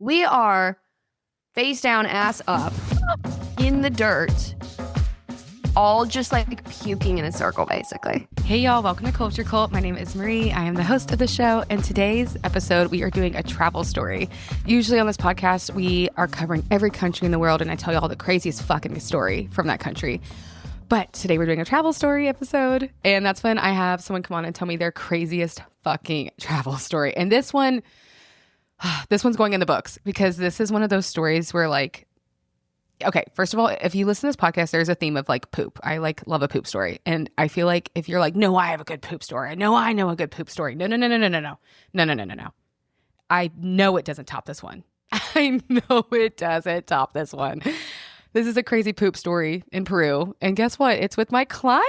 We are face down, ass up, in the dirt, all just like puking in a circle, basically. Hey y'all, welcome to Culture Cult. My name is Marie. I am the host of the show, and today's episode we are doing a travel story. Usually on this podcast, we are covering every country in the world, and I tell you all the craziest fucking story from that country. But today we're doing a travel story episode, and that's when I have someone come on and tell me their craziest fucking travel story. And this one's going in the books because this is one of those stories where like, okay, first of all, if you listen to this podcast, there's a theme of like poop. I like love a poop story. And I feel like if you're like, no, I have a good poop story. No, I know a good poop story. No. I know it doesn't top this one. I know it doesn't top this one. This is a crazy poop story in Peru. And guess what? It's with my client.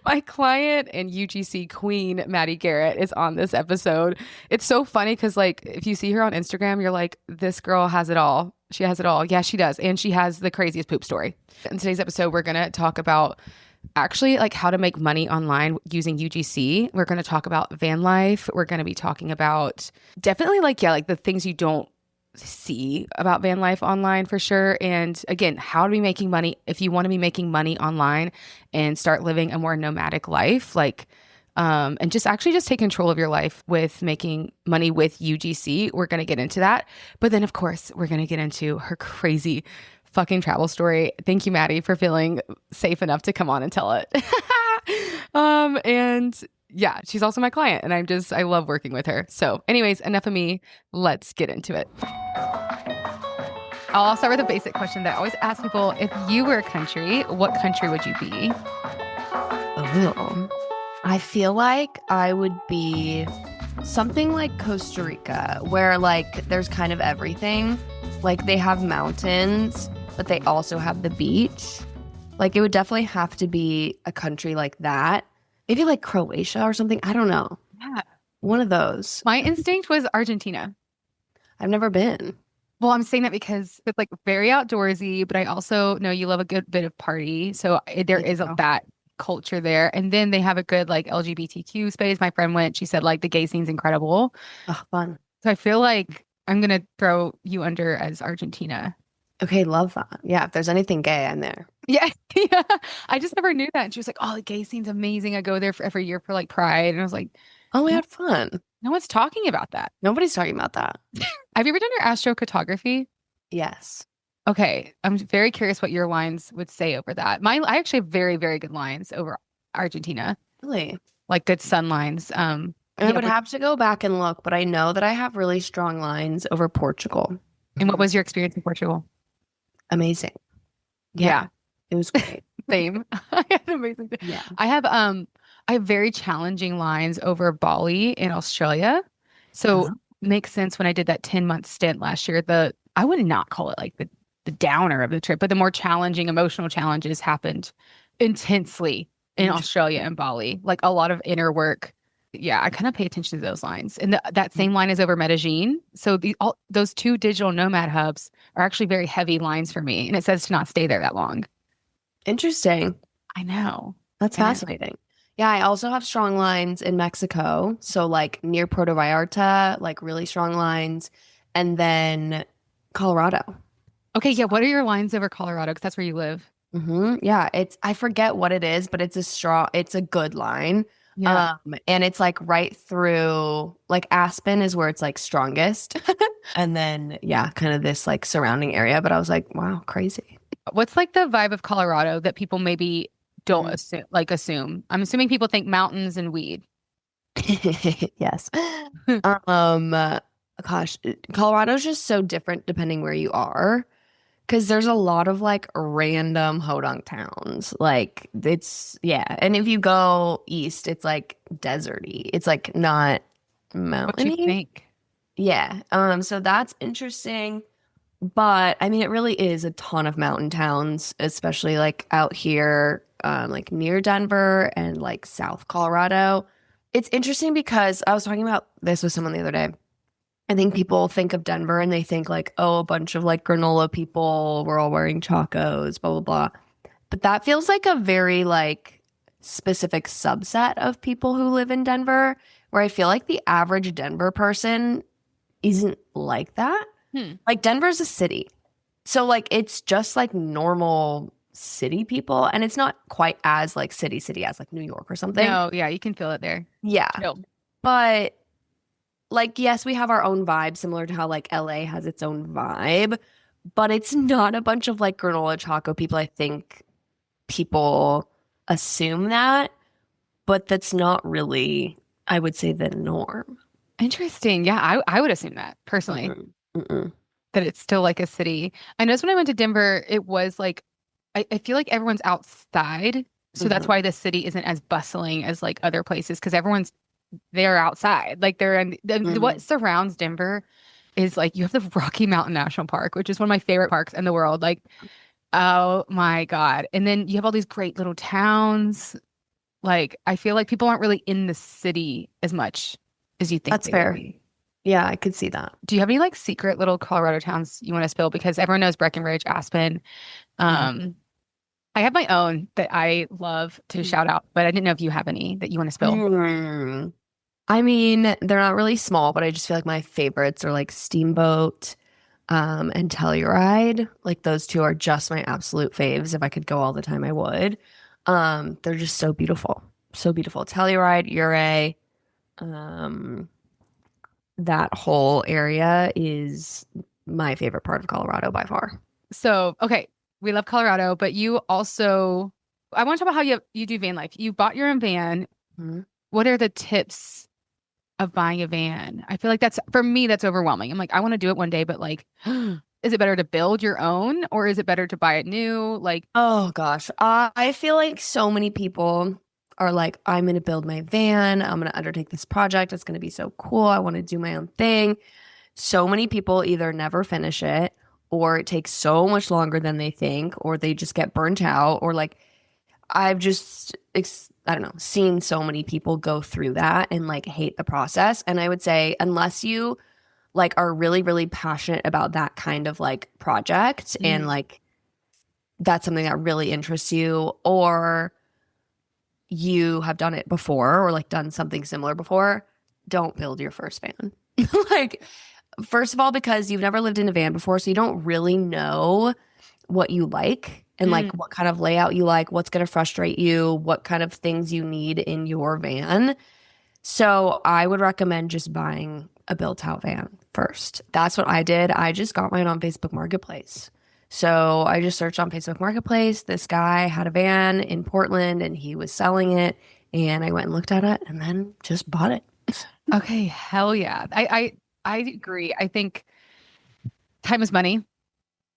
My client and UGC Queen, Maddy Garrett, is on this episode. It's so funny because like if you see her on Instagram, you're like, this girl has it all. She has it all. Yeah, she does. And she has the craziest poop story. In today's episode, we're going to talk about actually like how to make money online using UGC. We're going to talk about van life. We're going to be talking about definitely like the things you don't see about van life online for sure. And again, how to be making money if you want to be making money online and start living a more nomadic life, like and just take control of your life with making money with UGC. We're going to get into that. But then of course, we're going to get into her crazy fucking travel story. Thank you, Maddy, for feeling safe enough to come on and tell it. And yeah, she's also my client and I love working with her. So anyways, enough of me. Let's get into it. I'll start with a basic question that I always ask people. If you were a country, what country would you be? Oh, I feel like I would be something like Costa Rica, where like there's kind of everything. Like they have mountains, but they also have the beach. Like it would definitely have to be a country like that. Maybe like Croatia or something. I don't know. Yeah. One of those. My instinct was Argentina. I've never been. Well, I'm saying that because it's like very outdoorsy, but I also know you love a good bit of party. So there is that culture there. And then they have a good like LGBTQ space. My friend went, she said like the gay scene's incredible. Oh, fun. So I feel like I'm going to throw you under as Argentina. Okay, love that. Yeah, if there's anything gay, I'm there. Yeah. I just never knew that. And she was like, oh, the gay scene's amazing. I go there for every year for like Pride. And I was like, oh, we had fun. No one's talking about that. Nobody's talking about that. Have you ever done your astrocartography? Yes. Okay. I'm very curious what your lines would say over that. I actually have very, very good lines over Argentina. Really? Like good sun lines. I would have to go back and look, but I know that I have really strong lines over Portugal. And what was your experience in Portugal? Amazing. Yeah. It was great. Same. I had an amazing day. Yeah. I have very challenging lines over Bali in Australia. So makes sense when I did that 10-month stint last year. I would not call it like the downer of the trip, but the more challenging emotional challenges happened intensely in Australia and Bali. Like a lot of inner work. Yeah, I kind of pay attention to those lines. And that same line is over Medellin. So those two digital nomad hubs are actually very heavy lines for me. And it says to not stay there that long. Interesting. I know. That's fascinating. Yeah, I also have strong lines in Mexico. So like near Puerto Vallarta, like really strong lines. And then Colorado. Okay, yeah. What are your lines over Colorado? Because that's where you live. Mm-hmm. Yeah, I forget what it is, but it's a good line. Yeah. And it's like right through, like Aspen is where it's like strongest. And then, yeah, kind of this like surrounding area. But I was like, wow, crazy. What's like the vibe of Colorado that people maybe don't assume? I'm assuming people think mountains and weed. Yes. Gosh, Colorado's just so different depending where you are. Because there's a lot of like random hodunk towns. Like and if you go east, it's like deserty. It's like not mountainy. What you think? Yeah. So that's interesting. But I mean, it really is a ton of mountain towns, especially like out here, like near Denver and like South Colorado. It's interesting because I was talking about this with someone the other day. I think people think of Denver and they think like, oh, a bunch of like granola people, we're all wearing chacos, blah, blah, blah. But that feels like a very like specific subset of people who live in Denver, where I feel like the average Denver person isn't like that. Hmm. Like Denver's a city. So like it's just like normal city people and it's not quite as like city as like New York or something. No, yeah, you can feel it there. Yeah. Chill. But like yes, we have our own vibe similar to how like LA has its own vibe, but it's not a bunch of like granola choco people. I think people assume that, but that's not really, I would say, the norm. Interesting. Yeah, I would assume that personally, Mm-mm. Mm-mm. that it's still like a city. I noticed when I went to Denver, it was like I feel like everyone's outside. So that's Mhm. why the city isn't as bustling as like other places because everyone's they're outside. Like they're in what Mhm. surrounds Denver is like you have the Rocky Mountain National Park, which is one of my favorite parks in the world. Like, oh my God. And then you have all these great little towns. Like, I feel like people aren't really in the city as much as you think That's they would fair. be. Yeah, I could see that. Do you have any like secret little Colorado towns you want to spill? Because everyone knows Breckenridge, Aspen. Yeah. Um, I have my own that I love to shout out, but I didn't know if you have any that you want to spill. Mm. I mean, they're not really small, but I just feel like my favorites are like Steamboat, and Telluride. Like those two are just my absolute faves. If I could go all the time, I would. They're just so beautiful. So beautiful. Telluride, Ouray, um, that whole area is my favorite part of Colorado by far. So, okay, we love Colorado, but you also, I want to talk about how you do van life. You bought your own van. Mhm. What are the tips of buying a van? I feel like that's for me, that's overwhelming. I'm like, I want to do it one day, but like, is it better to build your own or is it better to buy it new? Like, Oh gosh, I feel like so many people are like, I'm going to build my van. I'm going to undertake this project. It's going to be so cool. I want to do my own thing. So many people either never finish it or it takes so much longer than they think, or they just get burnt out, or like I've just, I don't know, seen so many people go through that and like hate the process. And I would say, unless you like are really, really passionate about that kind of like project and mm, like that's something that really interests you, or you have done it before or like done something similar before, don't build your first van. Like, first of all, because you've never lived in a van before, so you don't really know what you like and like mm, what kind of layout you like, what's going to frustrate you, what kind of things you need in your van. So I would recommend just buying a built out van first. That's what I did. I just got mine on Facebook Marketplace. So I just searched on Facebook Marketplace. This guy had a van in Portland and he was selling it. And I went and looked at it and then just bought it. okay, hell yeah. I agree. I think time is money.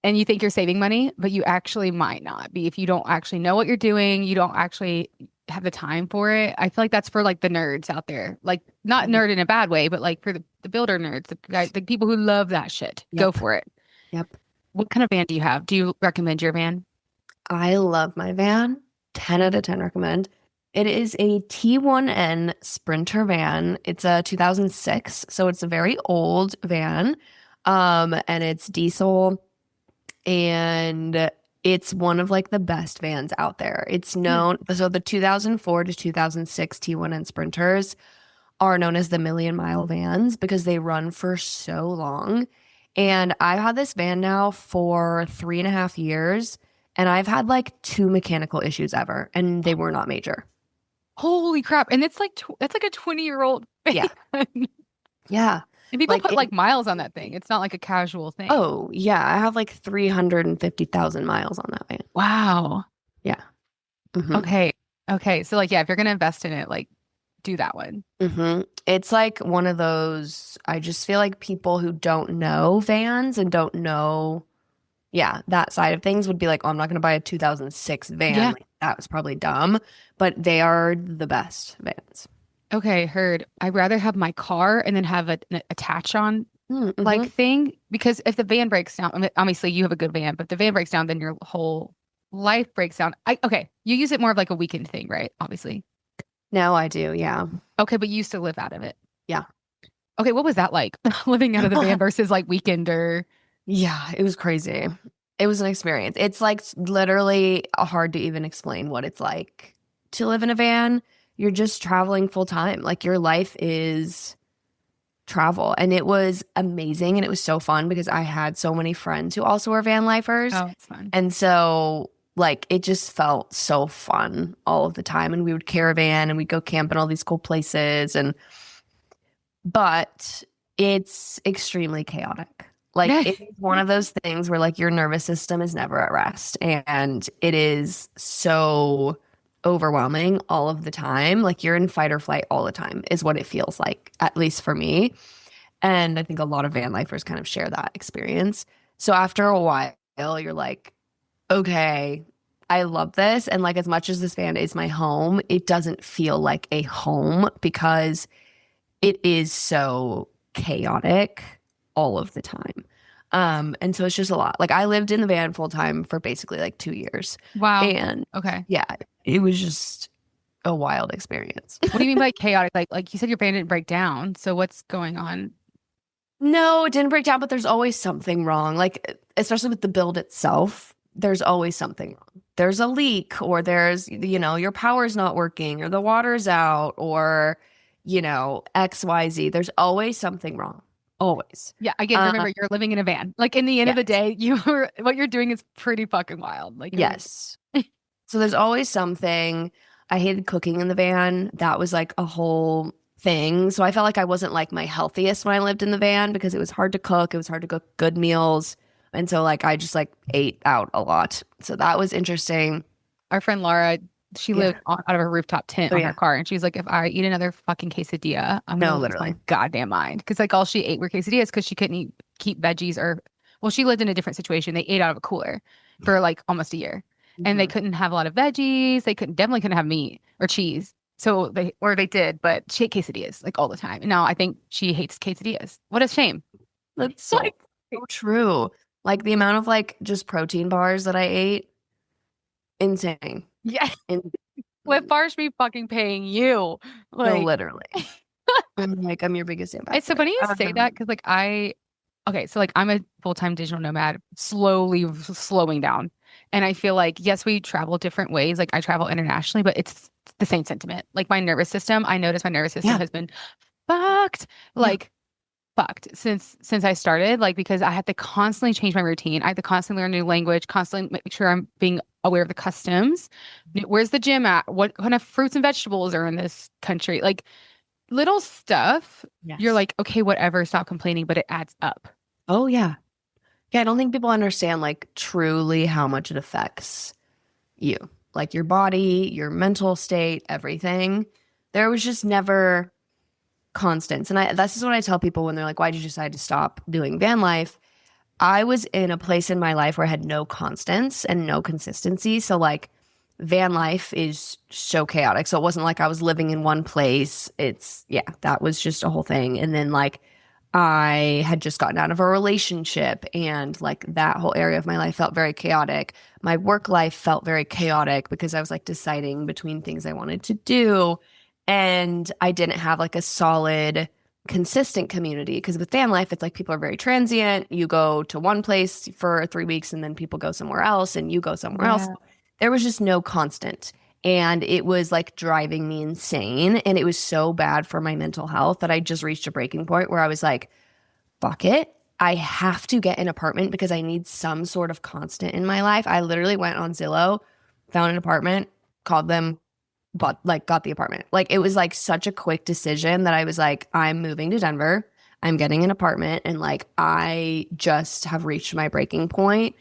And you think you're saving money, but you actually might not be if you don't actually know what you're doing. You don't actually have the time for it. I feel like that's for like the nerds out there, like not Mhm. nerd in a bad way, but like for the builder nerds, the guys, the people who love that shit. Go Yep. for it. Yep. What kind of van do you have? Do you recommend your van? I love my van. 10 out of 10 recommend. It is a T1N Sprinter van. It's a 2006, so it's a very old van. And it's diesel and it's one of like the best vans out there. It's Hmm. known, so the 2004 to 2006 T1N Sprinters are known as the million mile vans because they run for so long. And I've had this van now for 3.5 years, and I've had like two mechanical issues ever, and they were not major. Holy crap. And it's like, that's like a 20-year-old Yeah. van. Yeah. And people Like put like miles on that thing. It's not like a casual thing. oh, yeah. I have like 350,000 miles on that van. Wow. Yeah. Hmm. Okay. Okay. So like, yeah, if you're going to invest in it, like do that one. It's like one of those, I just feel like people who don't know vans and don't know, yeah, that side of things would be like, oh, I'm not going to buy a 2006 van. Yeah. Like, that was probably dumb, but they are the best vans. Okay, heard. I'd rather have my car and then have an attach on like Mm-hmm. thing because if the van breaks down, I mean, obviously you have a good van, but if the van breaks down, then your whole life breaks down. Okay, you use it more of like a weekend thing, right? Obviously. Now I do, yeah. Okay, but you used to live out of it. Yeah. Okay, what was that like living out of the van versus like weekend or Yeah, it was crazy. It was an experience. It's like literally hard to even explain what it's like to live in a van. You're just traveling full time. Like your life is travel. And it was amazing. And it was so fun because I had so many friends who also were van lifers. Oh, it's fun. And so, like, it just felt so fun all of the time. And we would caravan and we'd go camp in all these cool places. But it's extremely chaotic. Like, it's one of those things where, like, your nervous system is never at rest. And it is so overwhelming all of the time. Like, you're in fight or flight all the time, is what it feels like, at least for me. And I think a lot of van lifers kind of share that experience. So after a while, you're like, okay, I love this. And like, as much as this van is my home, it doesn't feel like a home because it is so chaotic all of the time. And so it's just a lot. Like, I lived in the van full time for basically like 2 years. Wow. And Okay. yeah, it was just a wild experience. What do you mean by chaotic? Like you said, your van didn't break down. So what's going on? No, it didn't break down, but there's always something wrong. Like, especially with the build itself, there's always something wrong. There's a leak, or there's, your power's not working, or the water's out, or, XYZ. There's always something wrong. Always. Yeah, again, remember, you're living in a van. Like, in the end of the day, what you're doing is pretty fucking wild. Like, yes. So there's always something. I hated cooking in the van. That was like a whole thing. So I felt like I wasn't like my healthiest when I lived in the van because it was hard to cook. It was hard to cook good meals. And so like I just like ate out a lot. So that was interesting. Our friend Laura, she lived out of a rooftop tent on her car. And she was like, if I eat another fucking quesadilla, I'm going to lose my goddamn mind. Because like all she ate were quesadillas because she couldn't keep veggies well, she lived in a different situation. They ate out of a cooler for like almost a year. And they couldn't have a lot of veggies. They definitely couldn't have meat or cheese. So they did, but she ate quesadillas like all the time. And now I think she hates quesadillas. What a shame. That's so true. Like the amount of like just protein bars that I ate, insane. Yeah. What bars be fucking paying you? Like, no, literally. I'm your biggest ambassador. It's so funny you say that because like so like I'm a full-time digital nomad, slowing down. And I feel like, yes, we travel different ways. Like I travel internationally, but it's the same sentiment. Like my nervous system, I noticed my nervous system has been fucked. Like fucked since I started, like because I had to constantly change my routine. I had to constantly learn a new language, constantly make sure I'm being aware of the customs. Where's the gym at? What kind of fruits and vegetables are in this country? Like little stuff. Yes. You're like, okay, whatever, stop complaining, but it adds up. Oh yeah. Yeah, I don't think people understand like truly how much it affects you. Like your body, your mental state, everything. There was just never constants. And this is what I tell people when they're like, why did you decide to stop doing van life? I was in a place in my life where I had no constants and no consistency. So like van life is so chaotic. So it wasn't like I was living in one place. That was just a whole thing. And then like I had just gotten out of a relationship and like that whole area of my life felt very chaotic. My work life felt very chaotic because I was like deciding between things I wanted to do. And I didn't have like a solid, consistent community because with van life, it's like people are very transient. You go to one place for 3 weeks and then people go somewhere else and you go somewhere else. There was just no constant. And it was like driving me insane. And it was so bad for my mental health that I just reached a breaking point where I was like, fuck it. I have to get an apartment because I need some sort of constant in my life. I literally went on Zillow, found an apartment, called them, got the apartment. Like it was like such a quick decision that I was like, I'm moving to Denver. I'm getting an apartment. And like, I just have reached my breaking point.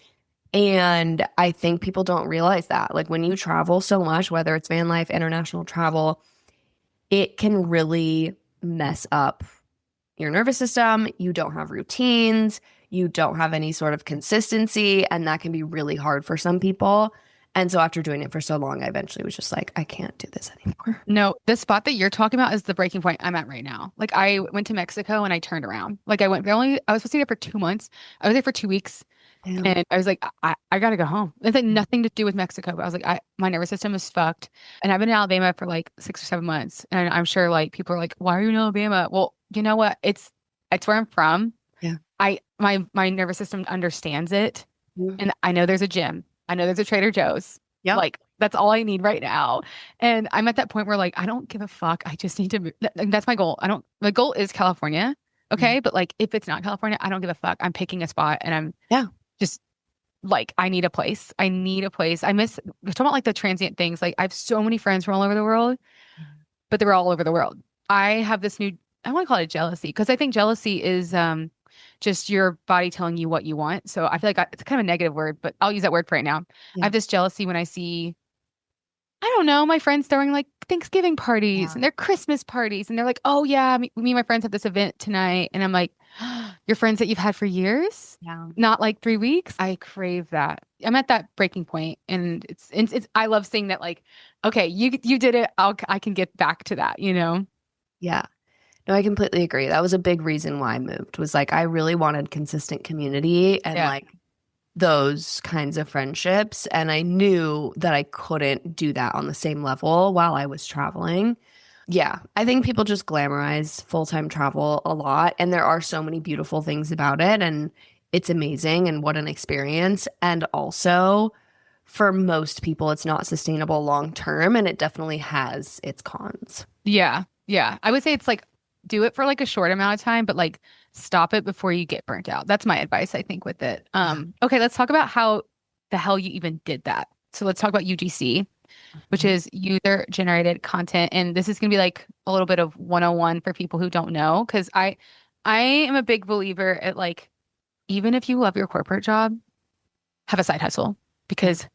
And I think people don't realize that. Like when you travel so much, whether it's van life, international travel, it can really mess up your nervous system. You don't have routines. You don't have any sort of consistency. And that can be really hard for some people. And so after doing it for so long, I eventually was just like, I can't do this anymore. No, the spot that you're talking about is the breaking point I'm at right now. Like I went to Mexico and I turned around. Like I was supposed to be there for 2 months. I was there for 2 weeks. Damn. And I was like, I gotta go home. It's like nothing to do with Mexico. But I was like, my nervous system is fucked. And I've been in Alabama for like 6 or 7 months. And I'm sure like people are like, why are you in Alabama? Well, you know what? It's where I'm from. Yeah. My nervous system understands it. Mm-hmm. And I know there's a gym. I know there's a Trader Joe's. Yeah. Like that's all I need right now. And I'm at that point where like, I don't give a fuck. I just need to move. That's my goal. My goal is California. Mhm. Okay. But like, if it's not California, I don't give a fuck. I'm picking a spot and I'm Yeah. just like, I need a place. I need a place. We're talking about like the transient things. Like, I have so many friends from all over the world, but they're all over the world. I have this new, I want to call it jealousy because I think jealousy is just your body telling you what you want. So I feel like it's kind of a negative word, but I'll use that word for right now. I Yeah. have this jealousy when I see, I don't know, my friends throwing like Thanksgiving parties Yeah. and their Christmas parties. And they're like, oh, yeah, me and my friends have this event tonight. And I'm like, your friends that you've had for years, Yeah. not like 3 weeks. I crave that. I'm at that breaking point, and I love seeing that. Like, okay, you did it. I can get back to that. You know? Yeah. No, I completely agree. That was a big reason why I moved, was like I really wanted consistent community and Yeah. like those kinds of friendships. And I knew that I couldn't do that on the same level while I was traveling. Yeah, I think people just glamorize full-time travel a lot, and there are so many beautiful things about it, and it's amazing and what an experience. And also, for most people, it's not sustainable long term, and it definitely has its cons. Yeah. Yeah. I would say it's like do it for like a short amount of time, but like stop it before you get burnt out. That's my advice, I think, with it. Yeah. Okay, let's talk about how the hell you even did that. So let's talk about UGC, which Mhm. is user generated content. And this is gonna be like a little bit of 101 for people who don't know. Cause I am a big believer at like, even if you love your corporate job, have a side hustle Yeah. because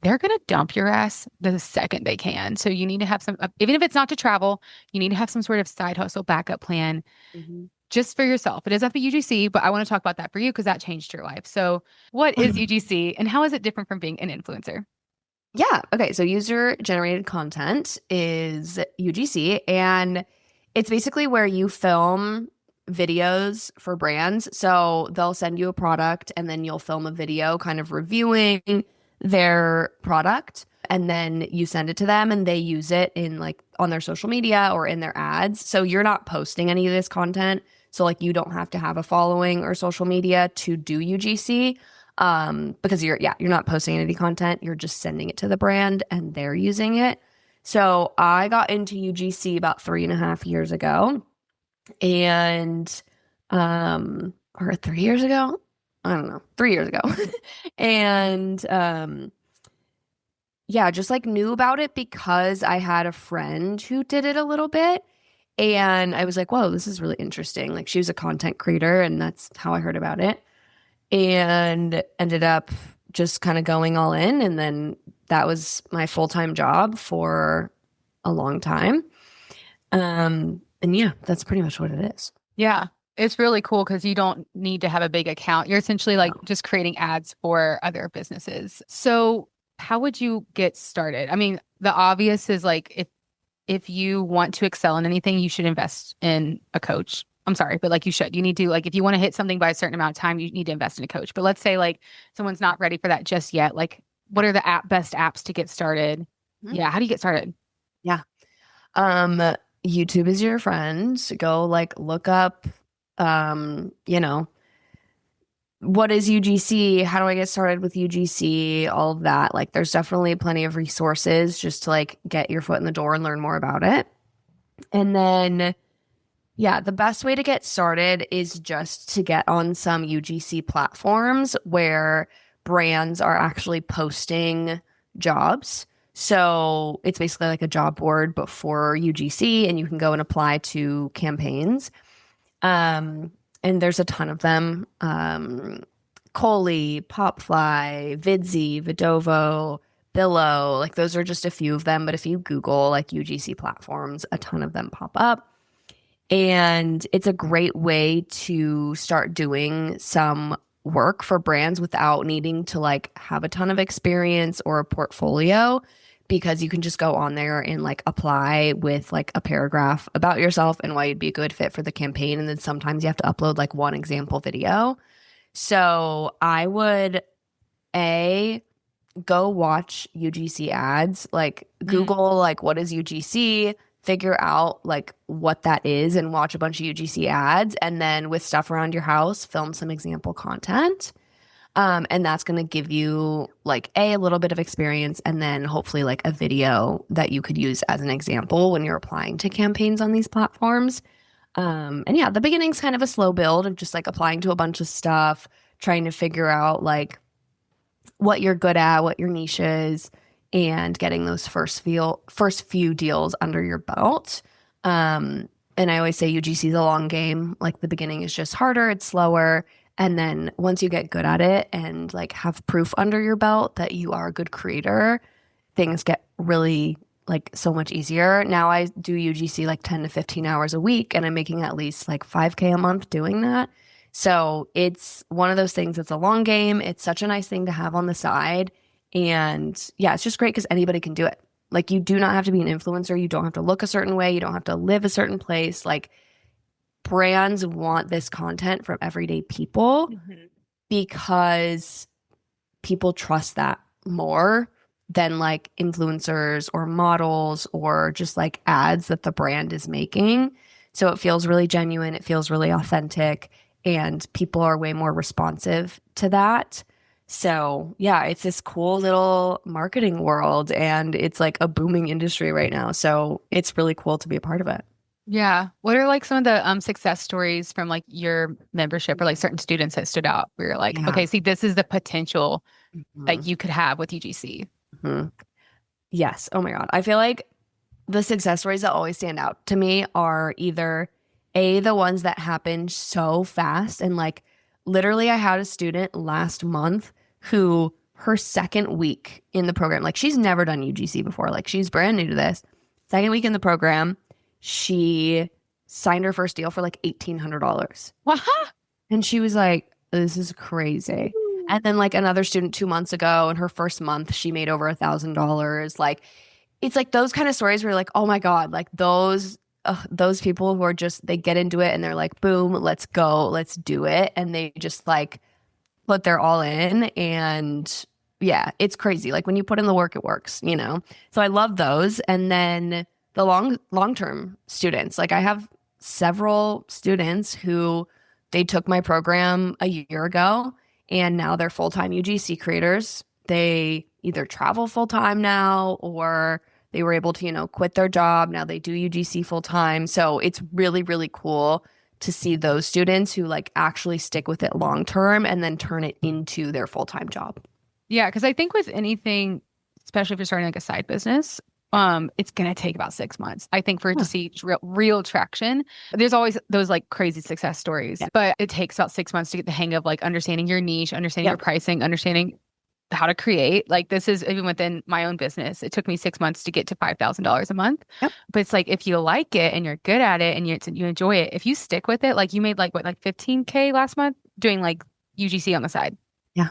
they're going to dump your ass the second they can. So you need to have some, even if it's not to travel, you need to have some sort of side hustle backup plan Mhm. just for yourself. It is at the UGC, but I want to talk about that for you because that changed your life. So, what is UGC and how is it different from being an influencer? Yeah. Okay. So user generated content is UGC, and it's basically where you film videos for brands. So they'll send you a product and then you'll film a video kind of reviewing their product. And then you send it to them and they use it in like on their social media or in their ads. So you're not posting any of this content. So like you don't have to have a following or social media to do UGC, because you're not posting any content, you're just sending it to the brand and they're using it. So I got into UGC about 3.5 years ago, and or 3 years ago, I don't know, 3 years ago. And yeah, just like knew about it because I had a friend who did it a little bit. And I was like, whoa, this is really interesting. Like, she was a content creator, and that's how I heard about it, and ended up just kind of going all in. And then that was my full-time job for a long time. And yeah, that's pretty much what it is. Yeah, it's really cool because you don't need to have a big account. You're essentially like No. just creating ads for other businesses. So, how would you get started? I mean, the obvious is like if you want to excel in anything, you should invest in a coach. I'm sorry, but like you should. You need to like if you want to hit something by a certain amount of time, you need to invest in a coach. But let's say like someone's not ready for that just yet. Like what are the best apps to get started? Mhm. Yeah, how do you get started? Yeah. Um, YouTube is your friend. Go like look up, you know, what is UGC? How do I get started with UGC? All of that. Like, there's definitely plenty of resources just to like get your foot in the door and learn more about it. And then, yeah, the best way to get started is just to get on some UGC platforms where brands are actually posting jobs. So it's basically like a job board, but for UGC, and you can go and apply to campaigns. Um, and there's a ton of them. Coley, Popfly, Vidsy, Vidovo, Billow, like those are just a few of them. But if you Google like UGC platforms, a ton of them pop up. And it's a great way to start doing some work for brands without needing to like have a ton of experience or a portfolio, because you can just go on there and like apply with like a paragraph about yourself and why you'd be a good fit for the campaign. And then sometimes you have to upload like one example video. So I would a go watch UGC ads, like Mm. Google like what is UGC, figure out like what that is and watch a bunch of UGC ads, and then with stuff around your house, film some example content. And that's going to give you like a little bit of experience, and then hopefully like a video that you could use as an example when you're applying to campaigns on these platforms. And yeah, the beginning's kind of a slow build of just like applying to a bunch of stuff, trying to figure out like what you're good at, what your niche is, and getting those first few deals under your belt. And I always say UGC is a long game. Like the beginning is just harder, it's slower. And then once you get good at it and like have proof under your belt that you are a good creator, things get really like so much easier. Now I do UGC like 10 to 15 hours a week and I'm making at least like 5K a month doing that. So it's one of those things. It's a long game. It's such a nice thing to have on the side. And yeah, it's just great because anybody can do it. Like you do not have to be an influencer. You don't have to look a certain way. You don't have to live a certain place. Like brands want this content from everyday people because people trust that more than like influencers or models or just like ads that the brand is making. So it feels really genuine. It feels really authentic. And people are way more responsive to that. So yeah, it's this cool little marketing world and it's like a booming industry right now. So it's really cool to be a part of it. Yeah. What are like some of the success stories from like your membership or like certain students that stood out where you're like, Yeah. okay, see, this is the potential Mhm. that you could have with UGC? Mhm. Yes. Oh my God. I feel like the success stories that always stand out to me are either the ones that happened so fast and like literally I had a student last month who her second week in the program, like she's never done UGC before, like she's brand new to this. Second week in the program, she signed her first deal for like $1,800. Wow. And she was like, this is crazy. And then like another student 2 months ago, in her first month, she made over $1,000. Like it's like those kind of stories where you're like, oh my God, like those people who are just, they get into it and they're like, boom, let's go, let's do it. And they just like put their all in. And yeah, it's crazy. Like when you put in the work, it works, you know? So I love those. And then the long-term students, like I have several students who they took my program a year ago and now they're full-time UGC creators. They either travel full-time now or they were able to, quit their job. Now they do UGC full-time. So it's really, really cool to see those students who like actually stick with it long term and then turn it into their full-time job. Yeah. Cause I think with anything, especially if you're starting like a side business, it's going to take about 6 months, I think, for it to see real traction. There's always those like crazy success stories, but it takes about 6 months to get the hang of like understanding your niche, understanding your pricing, understanding how to create. Like this is even within my own business. It took me 6 months to get to $5,000 a month. Yep. But it's like, if you like it and you're good at it and you enjoy it, if you stick with it, like you made like what, like 15K last month doing like UGC on the side. Yeah.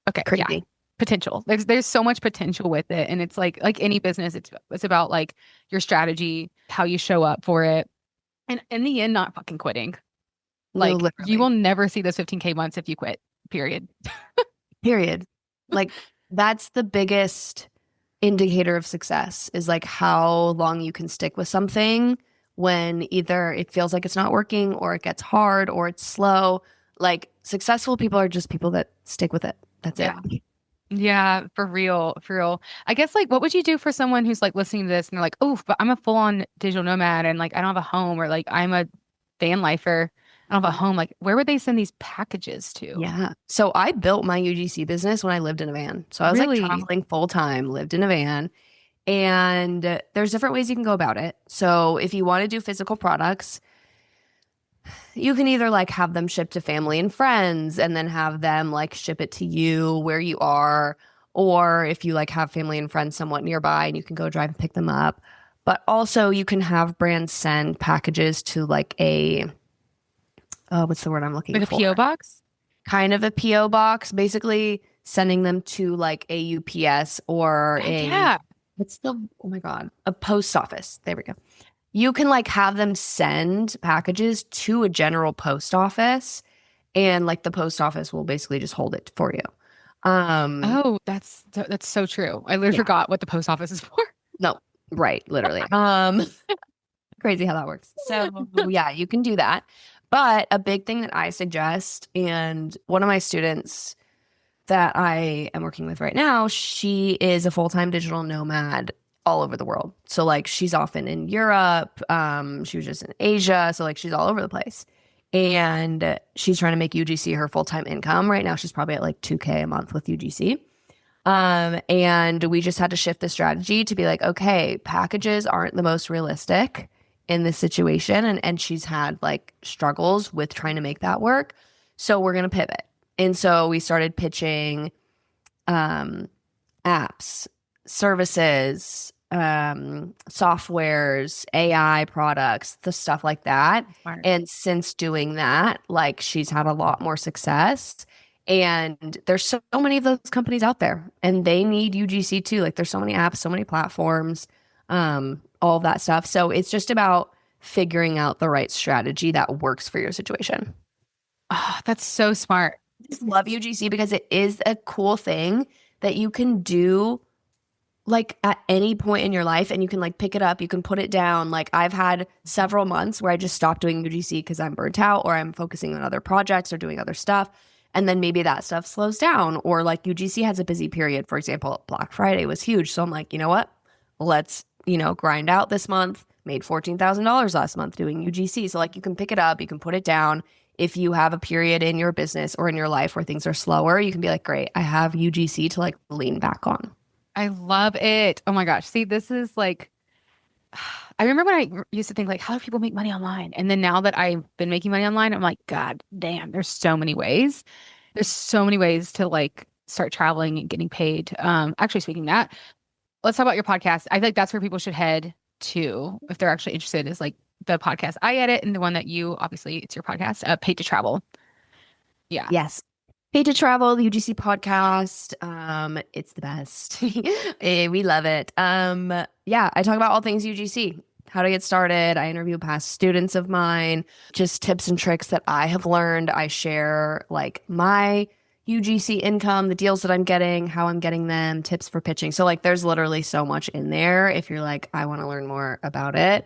Okay. Crazy. Yeah. Potential. There's so much potential with it. And it's like any business, it's about like your strategy, how you show up for it. And in the end, not fucking quitting. Like Literally. you will never see those 15K months if you quit, period. Period. Like that's the biggest indicator of success is like how long you can stick with something when either it feels like it's not working or it gets hard or it's slow. Like successful people are just people that stick with it. That's it. Yeah, for real, for real. I guess like what would you do for someone who's like listening to this and they're like, oh, but I'm a full-on digital nomad and like I don't have a home, or like I'm a van lifer, I don't have a home. Like where would they send these packages to? Yeah. So I built my UGC business when I lived in a van. So I was like traveling full time, lived in a van. And there's different ways you can go about it. So if you want to do physical products, you can either like have them shipped to family and friends and then have them like ship it to you where you are. Or if you like have family and friends somewhat nearby and you can go drive and pick them up. But also you can have brands send packages to like what's the word I'm looking Like for? a PO box? Kind of a PO box, basically sending them to like a UPS or oh my God, a post office. There we go. You can like have them send packages to a general post office and like the post office will basically just hold it for you. Oh, that's so true. I literally forgot what the post office is for. No, right, literally. Crazy how that works. So yeah, you can do that. But a big thing that I suggest, and one of my students that I am working with right now, she is a full-time digital nomad. all over the world. So like she's often in Europe. She was just in Asia. So like she's all over the place. And she's trying to make UGC her full-time income. Right now she's probably at like 2K a month with UGC. And we just had to shift the strategy to be like, okay, packages aren't the most realistic in this situation. And she's had like struggles with trying to make that work. So we're going to pivot. And so we started pitching apps, services, softwares, AI products, the stuff like that. Smart. And since doing that, like she's had a lot more success. And there's so many of those companies out there and they need UGC too. Like there's so many apps, so many platforms, all of that stuff. So it's just about figuring out the right strategy that works for your situation. Oh, that's so smart. I just love UGC because it is a cool thing that you can do like at any point in your life and you can like pick it up, you can put it down. Like I've had several months where I just stopped doing UGC because I'm burnt out or I'm focusing on other projects or doing other stuff. And then maybe that stuff slows down or like UGC has a busy period. For example, Black Friday was huge. So I'm like, you know what? Let's, grind out this month. Made $14,000 last month doing UGC. So like you can pick it up, you can put it down. If you have a period in your business or in your life where things are slower, you can be like, great, I have UGC to like lean back on. I love it. Oh my gosh. See, this is like, I remember when I used to think like, how do people make money online? And then now that I've been making money online, I'm like, God damn, there's so many ways. There's so many ways to like start traveling and getting paid. Actually speaking of that, let's talk about your podcast. I think that's where people should head to if they're actually interested is like the podcast I edit and the one that you, obviously it's your podcast, Paid to Travel. Yeah. Yes. Paid to Travel, the UGC podcast. It's the best. We love it. Yeah, I talk about all things UGC, how to get started. I interview past students of mine, just tips and tricks that I have learned. I share like my UGC income, the deals that I'm getting, how I'm getting them, tips for pitching. So like there's literally so much in there. If you're like, I want to learn more about it,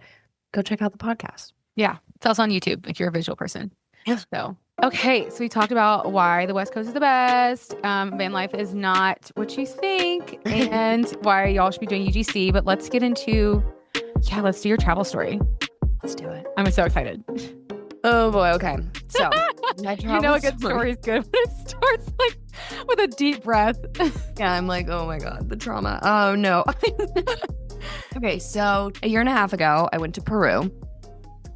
go check out the podcast. Yeah. It's also on YouTube if you're a visual person. Yeah. So, okay. So we talked about why the West Coast is the best. Van life is not what you think and why y'all should be doing UGC. But let's get into, let's do your travel story. Let's do it. I'm so excited. Oh boy. Okay. So my a good story is good, but it starts like with a deep breath. Yeah. I'm like, oh my God, the trauma. Oh no. Okay. So a year and a half ago, I went to Peru.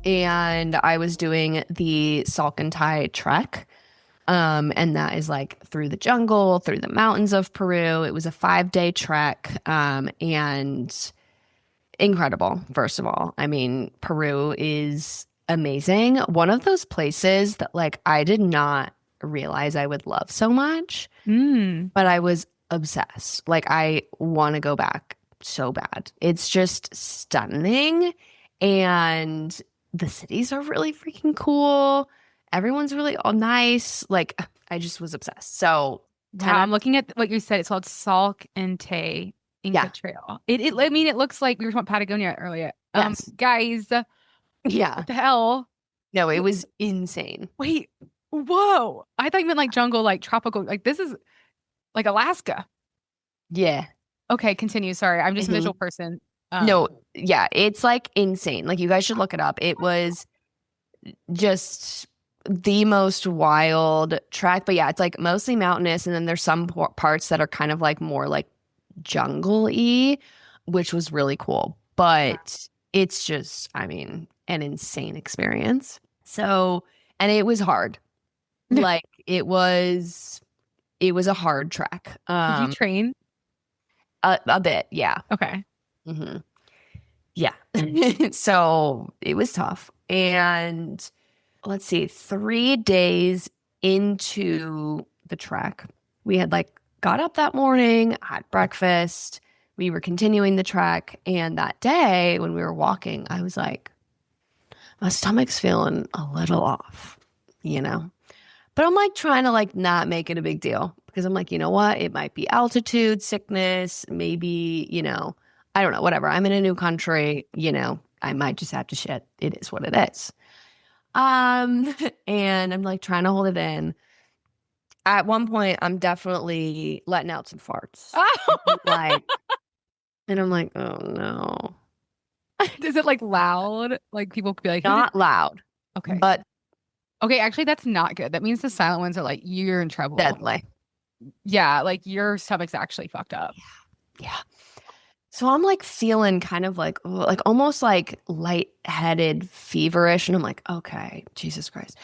And I was doing the Salcantay trek. And that is like through the jungle, through the mountains of Peru. It was a 5-day trek. And incredible, first of all. I mean, Peru is amazing. One of those places that like I did not realize I would love so much, but I was obsessed. Like I want to go back so bad. It's just stunning. And the cities are really freaking cool. Everyone's really all nice. Like I just was obsessed. So I'm looking at what you said. It's called Salcantay Inca Trail. I mean, it looks like we were talking about Patagonia earlier. Yes. Guys. Yeah. What the hell? No, it was insane. Wait. Whoa. I thought you meant like jungle, like tropical. Like this is like Alaska. Yeah. Okay, continue. Sorry. I'm just a visual person. No, yeah, it's like insane. Like you guys should look it up. It was just the most wild track. But yeah, it's like mostly mountainous. And then there's some parts that are kind of like more like jungle-y, which was really cool. But it's just, I mean, an insane experience. So, and it was hard. Like it was a hard track. Did you train? A bit, yeah. Okay. Mm-hmm. Yeah. So it was tough. And let's see, 3 days into the trek, we had like got up that morning, had breakfast, we were continuing the trek. And that day when we were walking, I was like, my stomach's feeling a little off, But I'm like trying to like not make it a big deal because I'm like, you know what? It might be altitude sickness, maybe, I don't know, whatever. I'm in a new country, I might just have to shit. It is what it is. And I'm like trying to hold it in. At one point, I'm definitely letting out some farts. Oh. Like And I'm like, oh no. Is it like loud? Like people could be like, who did? Not loud, Okay. but Okay, actually that's not good. That means the silent ones are like, you're in trouble. deadly. Yeah, like your stomach's actually fucked up. Yeah. So I'm like feeling kind of like, like almost like lightheaded, feverish. And I'm like, okay, Jesus Christ.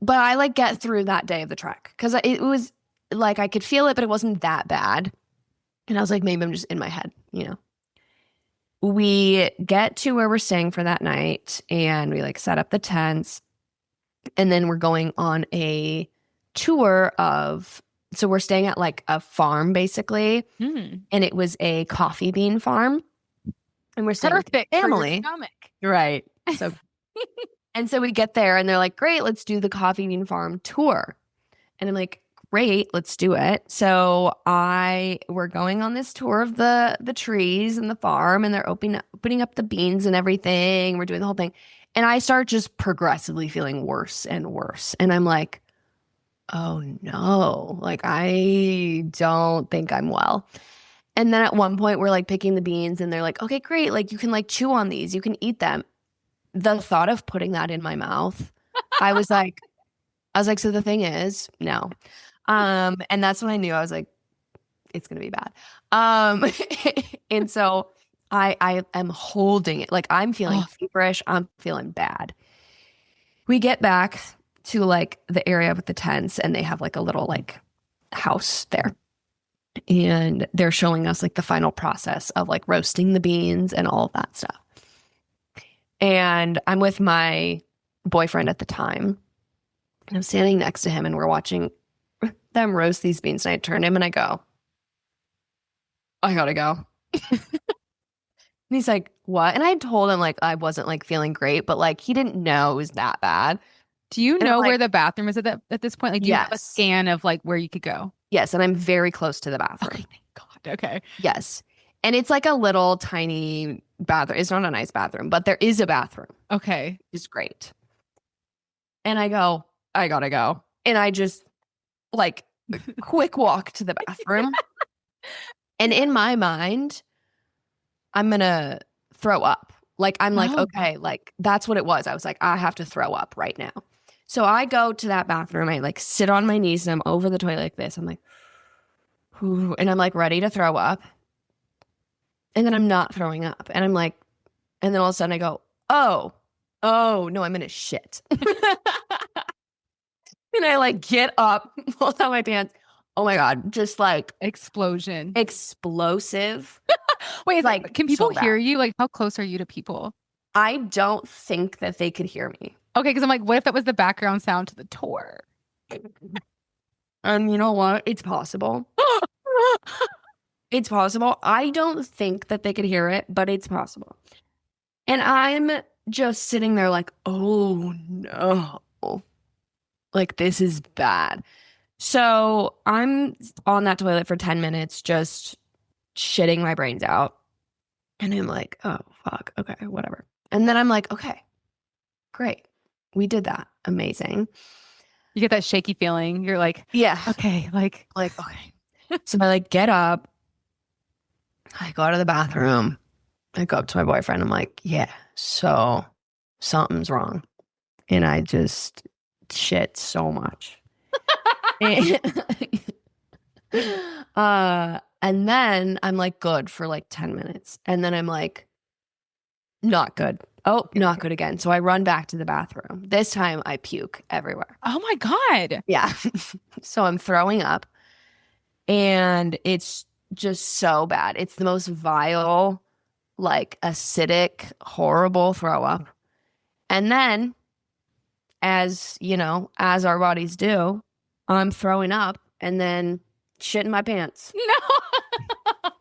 But I like get through that day of the trek because it was like I could feel it, but it wasn't that bad. And I was like, maybe I'm just in my head, you know. We get to where we're staying for that night and we like set up the tents. And then we're going on a tour of, so we're staying at like a farm basically. Mm. And it was a coffee bean farm. And we're staying with the Perfect for your family. stomach. Right. So, and so we get there and they're like, great, let's do the coffee bean farm tour. And I'm like, great, let's do it. So we're going on this tour of the trees and the farm, and they're opening up the beans and everything. We're doing the whole thing. And I start just progressively feeling worse and worse. And I'm like, oh no, like I don't think I'm well. And then at one point we're like picking the beans and they're like, okay, great. Like you can like chew on these, you can eat them. The thought of putting that in my mouth, I was like, so the thing is, no. And that's when I knew I was like, it's gonna be bad. And so I am holding it. Like I'm feeling feverish, I'm feeling bad. We get back to like the area with the tents and they have like a little like house there. And they're showing us like the final process of like roasting the beans and all of that stuff. And I'm with my boyfriend at the time. And I'm standing next to him and we're watching them roast these beans. And I turn to him and I go, I gotta go. And he's like, what? And I told him like I wasn't like feeling great, but like he didn't know it was that bad. Do you And I'm know where like, the bathroom is at this point? Like, do you have a yes. scan of like where you could go? Yes. And I'm very close to the bathroom. Okay, thank God. Okay. Yes. And it's like a little tiny bathroom. It's not a nice bathroom, but there is a bathroom. Okay. It's great. And I go, I gotta go. And I just like quick walk to the bathroom. And in my mind, I'm gonna throw up. Like, I'm like, No. okay, like that's what it was. I was like, I have to throw up right now. So I go to that bathroom. I like sit on my knees and I'm over the toilet like this. I'm like, whew, and I'm like ready to throw up. And then I'm not throwing up. And I'm like, and then all of a sudden I go, oh, no, I'm gonna shit. And I like get up, pull down my pants. Oh my God, just like Explosion. explosive. Wait, like, can people so hear bad. you? Like, how close are you to people? I don't think that they could hear me. Okay, because I'm like, what if that was the background sound to the tour? And you know what? It's possible. It's possible. I don't think that they could hear it, but it's possible. And I'm just sitting there like, oh no. Like, this is bad. So I'm on that toilet for 10 minutes, just shitting my brains out. And I'm like, oh, fuck. Okay, whatever. And then I'm like, okay, great. We did that. Amazing. You get that shaky feeling. You're like, Yeah. okay, like, Okay. So I like get up. I go to the bathroom. I go up to my boyfriend. I'm like, yeah, so something's wrong. And I just shit so much. and, and then I'm like good for like 10 minutes. And then I'm like, not good. Oh, not good again. So I run back to the bathroom. This time I puke everywhere. oh my God. Yeah. So I'm throwing up and it's just so bad. It's the most vile, like acidic, horrible throw up. And then, as you know, as our bodies do, I'm throwing up and then shitting my pants. No.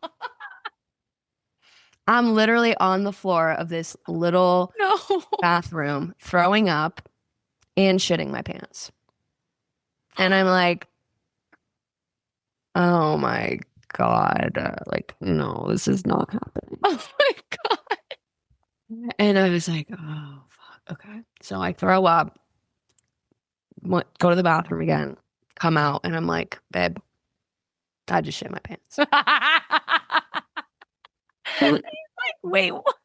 I'm literally on the floor of this little No. bathroom, throwing up and shitting my pants. And I'm like, oh my God, like, no, this is not happening. Oh my God. And I was like, oh, fuck. Okay. So I throw up, go to the bathroom again, come out, and I'm like, babe, I just shit my pants. Like, wait, what?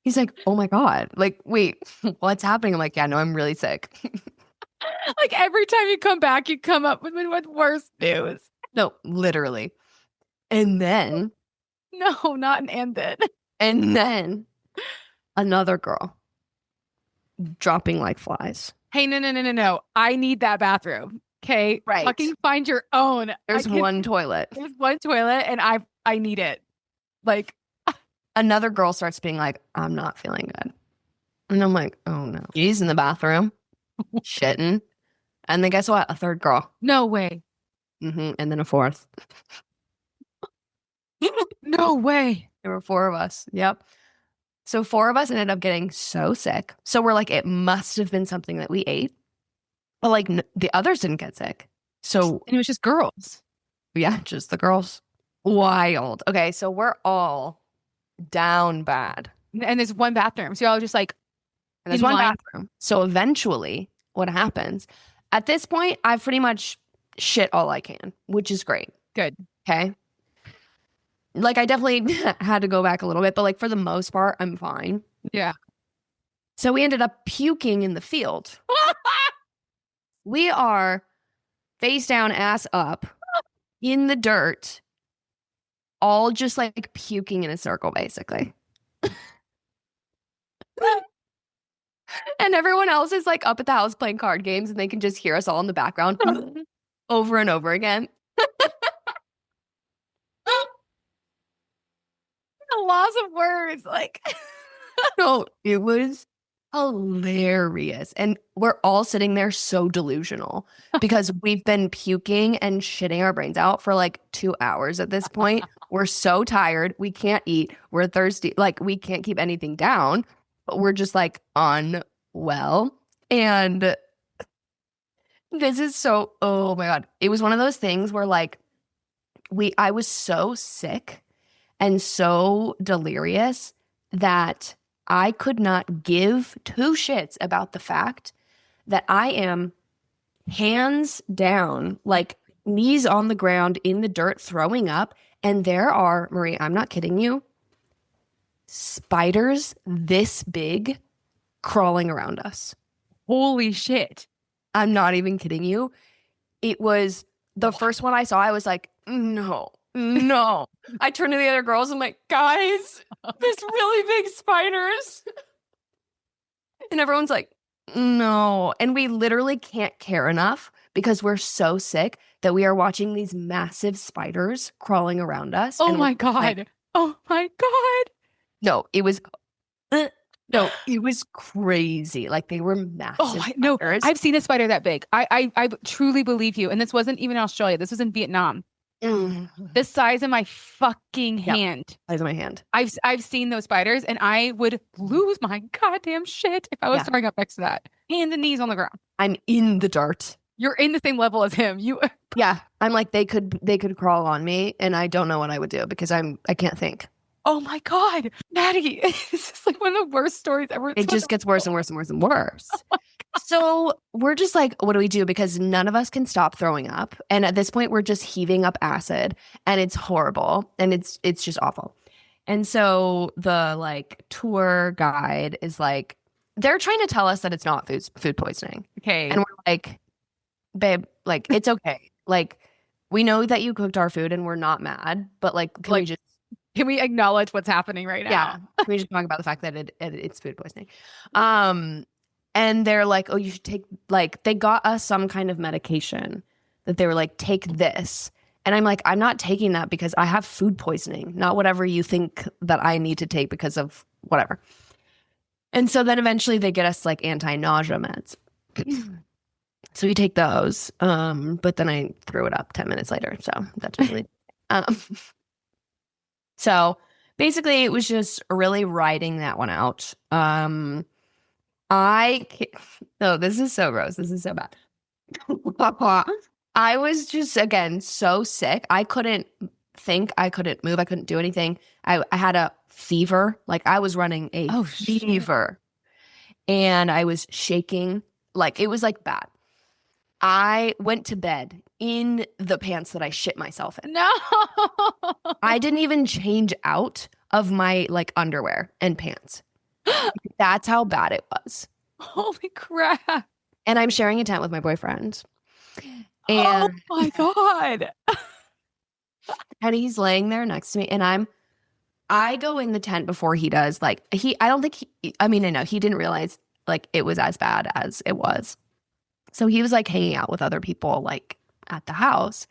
He's like, oh my God. Like, wait, what's happening? I'm like, yeah, no, I'm really sick. Like every time you come back, you come up with worse news. No, literally. And then, No, not an and then. and then another girl dropping like flies. Hey, no. I need that bathroom. Okay. Right. Fucking find your own. There's one toilet. There's one toilet and I need it. Like Another girl starts being like, I'm not feeling good. And I'm like, oh no. She's in the bathroom, shitting. And then guess what? A third girl. no way. And then a fourth. No way. There were 4 of us. Yep. So 4 of us ended up getting so sick. So we're like, it must have been something that we ate. But like the others didn't get sick. So And it was just girls. yeah, just the girls. Wild. Okay, so we're all down bad. And there's one bathroom. So y'all just like, And there's in one line. bathroom. So eventually, what happens? At this point, I've pretty much shit all I can, which is great. Good. Okay. Like, I definitely had to go back a little bit, but like for the most part, I'm fine. Yeah. So we ended up puking in the field. We are face down, ass up in the dirt, all just like puking in a circle, basically. And everyone else is like up at the house playing card games and they can just hear us all in the background over and over again. The loss of words. Like, No, it was hilarious. And we're all sitting there so delusional because we've been puking and shitting our brains out for like 2 hours at this point. We're so tired. We can't eat. We're thirsty. Like, we can't keep anything down, but we're just like unwell. And this is so, oh my God. It was one of those things where like I was so sick and so delirious that I could not give 2 shits about the fact that I am hands down, like knees on the ground in the dirt, throwing up. And there are, Marie, I'm not kidding you, spiders this big crawling around us. holy shit. I'm not even kidding you. It was the first one I saw. I was like, no. I turned to the other girls. I'm like, guys, there's really big spiders. And everyone's like, no. And we literally can't care enough because we're so sick that we are watching these massive spiders crawling around us. Oh And my we're God. like, Oh my God. no, it was no, it was crazy. Like they were massive. Oh, no, spiders. I've seen a spider that big. I truly believe you. And this wasn't even Australia. This was in Vietnam. The size of my fucking hand. Size of my hand. I've seen those spiders and I would lose my goddamn shit if I was throwing up next to that. Hands and knees on the ground. I'm in the dirt. You're in the same level as him. Yeah. I'm like, they could crawl on me and I don't know what I would do because I can't think. Oh my God, Maddie. This is like one of the worst stories ever. It just gets worse and worse and worse and worse. So we're just like, what do we do? Because none of us can stop throwing up. And at this point, we're just heaving up acid and it's horrible. And it's just awful. And so the like tour guide is like, they're trying to tell us that it's not food poisoning. Okay. And we're like, babe, like, it's okay. Like, we know that you cooked our food and we're not mad, but like, can we acknowledge what's happening right now? Yeah. Can we just talk about the fact that it's food poisoning? And they're like, oh, you should take, like, they got us some kind of medication that they were like, take this. And I'm like, I'm not taking that because I have food poisoning, not whatever you think that I need to take because of whatever. And so then eventually they get us like anti-nausea meds. So we take those. But then I threw it up 10 minutes later. So that's really, so basically it was just really riding that one out. This is so gross. This is so bad. I was just, again, so sick. I couldn't think. I couldn't move. I couldn't do anything. I had a fever. Like I was running a fever. And I was shaking. Like it was like bad. I went to bed in the pants that I shit myself in. No. I didn't even change out of my like underwear and pants. That's how bad it was. Holy crap. And I'm sharing a tent with my boyfriend. Oh And my God. he's laying there next to me and I go in the tent before he does. Like I don't think I mean, I know he didn't realize like it was as bad as it was. So he was like hanging out with other people like at the house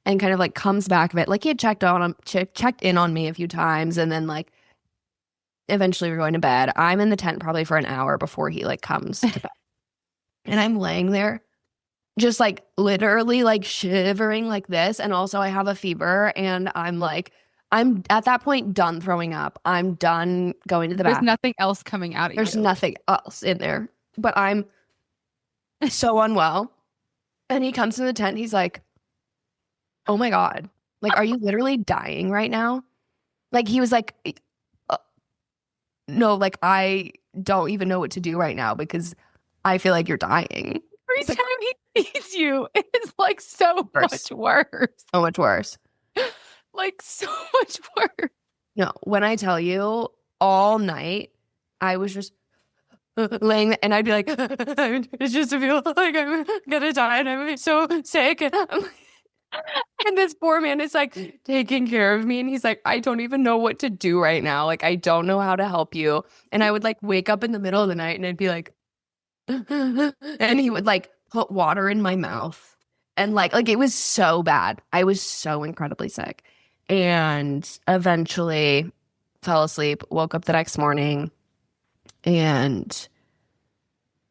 and kind of like comes back of it. Like he had checked in on me a few times and then like eventually we're going to bed. I'm in the tent probably for an hour before he like comes to bed. And I'm laying there just like literally like shivering like this. And also I have a fever and I'm at that point done throwing up. I'm done going to the There's bathroom. nothing else coming out of There's you. nothing else in there. But I'm so unwell. And he comes to the tent. He's like, oh my God. Like, are you literally dying right now? Like, he was like, no, like, I don't even know what to do right now because I feel like you're dying. Every It's like, time he sees you, it's like so much worse. so much worse. Like so much worse. No, when I tell you all night, I was just laying there, and I'd be like, it's just to feel like I'm gonna die and I'm so sick. And this poor man is like taking care of me. And he's like, I don't even know what to do right now. Like, I don't know how to help you. And I would like wake up in the middle of the night and I'd be like, and he would like put water in my mouth. And like it was so bad. I was so incredibly sick. And eventually fell asleep, woke up the next morning, and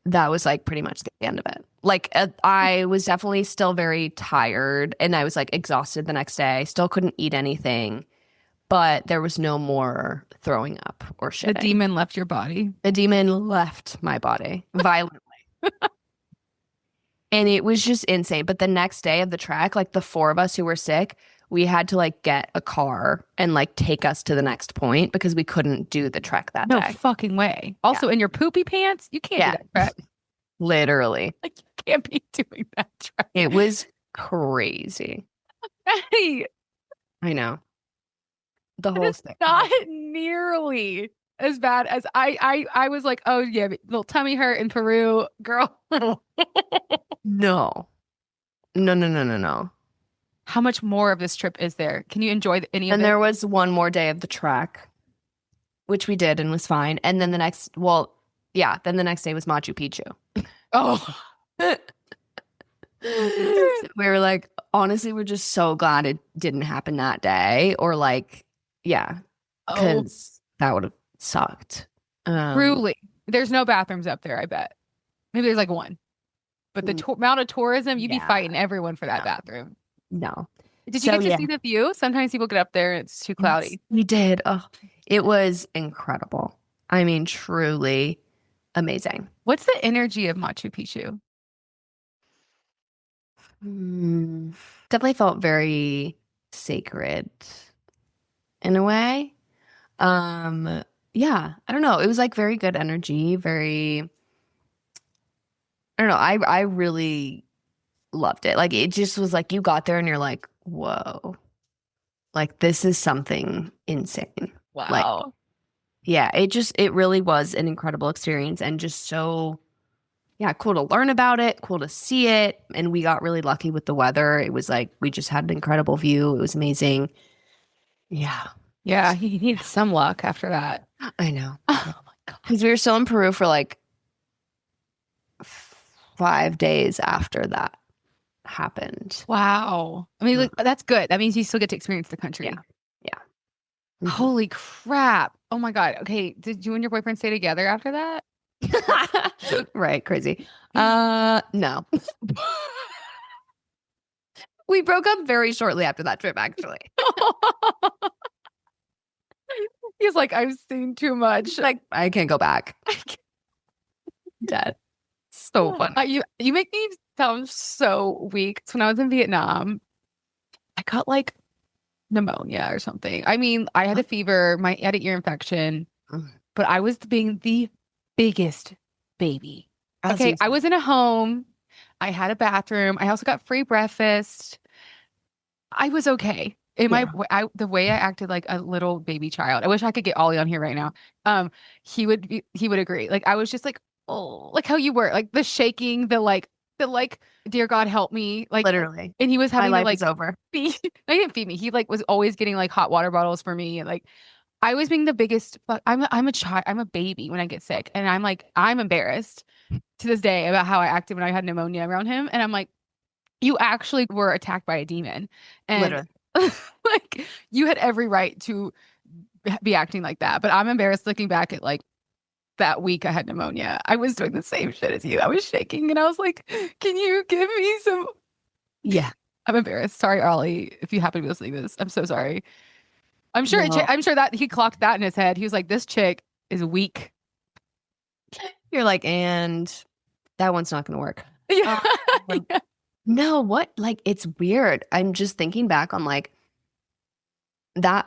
that was like pretty much the end of it. Like I was definitely still very tired and I was like exhausted the next day. Still couldn't eat anything, but there was no more throwing up or shitting. The demon left your body. The demon left my body violently. And it was just insane. But the next day of the trek, like the four of us who were sick, we had to like get a car and like take us to the next point because we couldn't do the trek that No day. fucking way. Also, in your poopy pants, you can't do that trek. Literally. Like you can't be doing that trek. It was crazy. Hey, I know. The whole it's thing. not nearly as bad as I was like, oh yeah, little tummy hurt in Peru, girl. No. No. How much more of this trip is there? Can you enjoy any of And it? there was one more day of the trek, which we did and was fine. And then the next day was Machu Picchu. Oh. We were like, honestly, we're just so glad it didn't happen that day. Or like, yeah, because that would have sucked. Truly. There's no bathrooms up there, I bet. Maybe there's like one. But the amount of tourism, you'd be fighting everyone for that bathroom. No. Did you get to see the view? Sometimes people get up there and it's too cloudy. We did. Oh, it was incredible. I mean, truly amazing. What's the energy of Machu Picchu? Definitely felt very sacred in a way. Yeah, I don't know. It was like very good energy, very, I don't know. I really loved it. Like it just was like you got there and you're like, whoa, like this is something insane. Wow. Like, yeah, it really was an incredible experience and just so, yeah, cool to learn about it, cool to see it. And we got really lucky with the weather. It was like we just had an incredible view. It was amazing. Yeah. Yeah, he needed some luck after that. I know. Oh my God. Because we were still in Peru for like 5 days after that happened. Wow. I mean, like, that's good. That means you still get to experience the country. Yeah. Mm-hmm. Holy crap. Oh my God. Okay. Did you and your boyfriend stay together after that? Right. Crazy. No. We broke up very shortly after that trip, actually. He's like, I've seen too much. Like, I can't go back. Dead. So funny. You make me sound so weak. So when I was in Vietnam, I got like pneumonia or something. I mean, I had a fever, I had an ear infection, but I was being the biggest baby. Okay, I was in a home. I had a bathroom. I also got free breakfast. I was okay. Yeah. The way I acted like a little baby child. I wish I could get Ollie on here right now. He would agree. Like I was just like, oh, like how you were, like the shaking, the like, dear God help me, like, Literally. and he was My having to life like is over. feed. No, he didn't feed me. He like was always getting like hot water bottles for me, and like I was being the biggest. I'm a child. I'm a baby when I get sick, and I'm embarrassed to this day about how I acted when I had pneumonia around him, and I'm like, you actually were attacked by a demon. And Literally. like you had every right to be acting like that. But I'm embarrassed looking back at like that week I had pneumonia. I was doing the same shit as you. I was shaking and I was like, can you give me some? Yeah. I'm embarrassed. Sorry, Ollie, if you happen to be listening to this. I'm so sorry. No. I'm sure that he clocked that in his head. He was like, this chick is weak. You're like, and that one's not going to work. Yeah. Like, no, what? Like, it's weird. I'm just thinking back on like that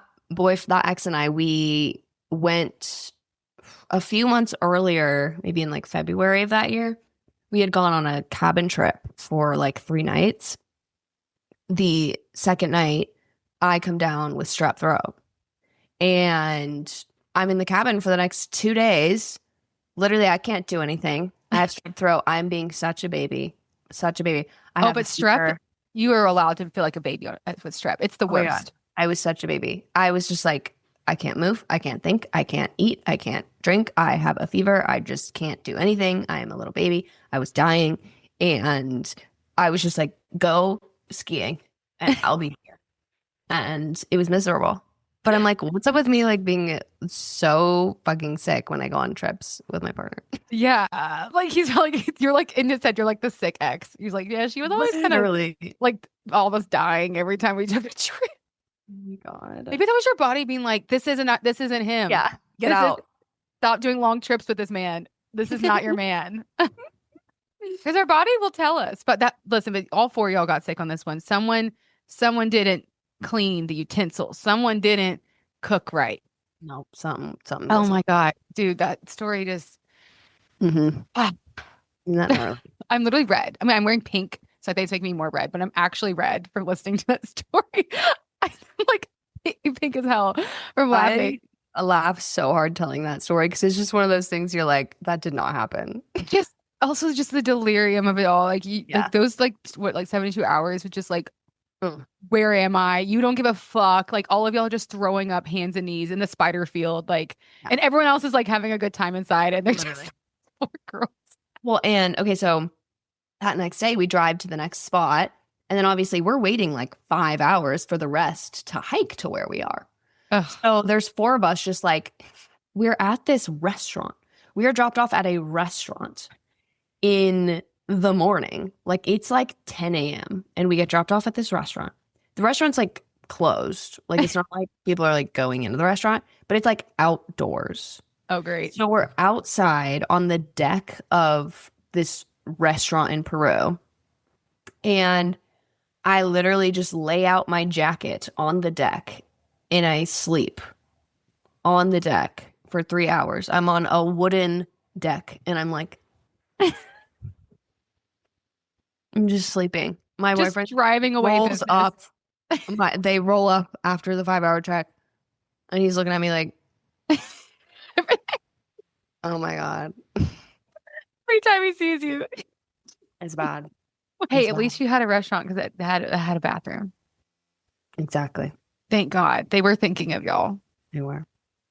ex and I, we went a few months earlier, maybe in like February of that year. We had gone on a cabin trip for like 3 nights. The second night, I come down with strep throat and I'm in the cabin for the next 2 days. Literally, I can't do anything. I have strep throat. I'm being such a baby, such a baby. I Oh, have a but strep, fever. you are allowed to feel like a baby with strep. It's the Oh my God. worst. I was such a baby. I was just like, I can't move. I can't think. I can't eat. I can't drink. I have a fever. I just can't do anything. I am a little baby. I was dying. And I was just like, go skiing and I'll be here. And it was miserable. But I'm like, what's up with me like being so fucking sick when I go on trips with my partner? Yeah. Like he's like, you're like in his head, you're like the sick ex. He's like, yeah, she was always kind of Literally. like all of us dying every time we took a trip. Oh my God. Maybe that was your body being like, this isn't him. Yeah. Get This is out. stop doing long trips with this man. This is not your man. Because our body will tell us. But that listen, but all four of y'all got sick on this one. Someone didn't clean the utensils. Someone didn't cook right. Nope. Something Oh doesn't. my God. Dude, that story just Mm-hmm. ah, Isn't that gnarly? I'm literally red. I mean, I'm wearing pink, so I think it's making me more red, but I'm actually red from listening to that story. I'm like pink as hell from laughing. I laugh so hard telling that story because it's just one of those things you're like, that did not happen. Just also just the delirium of it all. Like Yeah. like those like what like 72 hours with just like Mm. where am I? You don't give a fuck. Like all of y'all just throwing up hands and knees in the spider field. Like Yeah. and everyone else is like having a good time inside and they're Literally. just poor girls. Well, and okay, so that next day we drive to the next spot. And then obviously we're waiting like 5 hours for the rest to hike to where we are. Ugh. So there's four of us just like, we're at this restaurant. We are dropped off at a restaurant in the morning. Like it's like 10 a.m. and we get dropped off at this restaurant. The restaurant's like closed. Like it's not like people are like going into the restaurant, but it's like outdoors. Oh great. So we're outside on the deck of this restaurant in Peru. And I literally just lay out my jacket on the deck and I sleep on the deck for 3 hours. I'm on a wooden deck and I'm like, I'm just sleeping. My Just boyfriend driving away rolls business. up. They roll up after the 5 hour trek and he's looking at me like, oh my God, Every time he sees you. it's bad. Hey, It's at bad. least you had a restaurant because it had a bathroom. Exactly. Thank God. They were thinking of y'all. They were.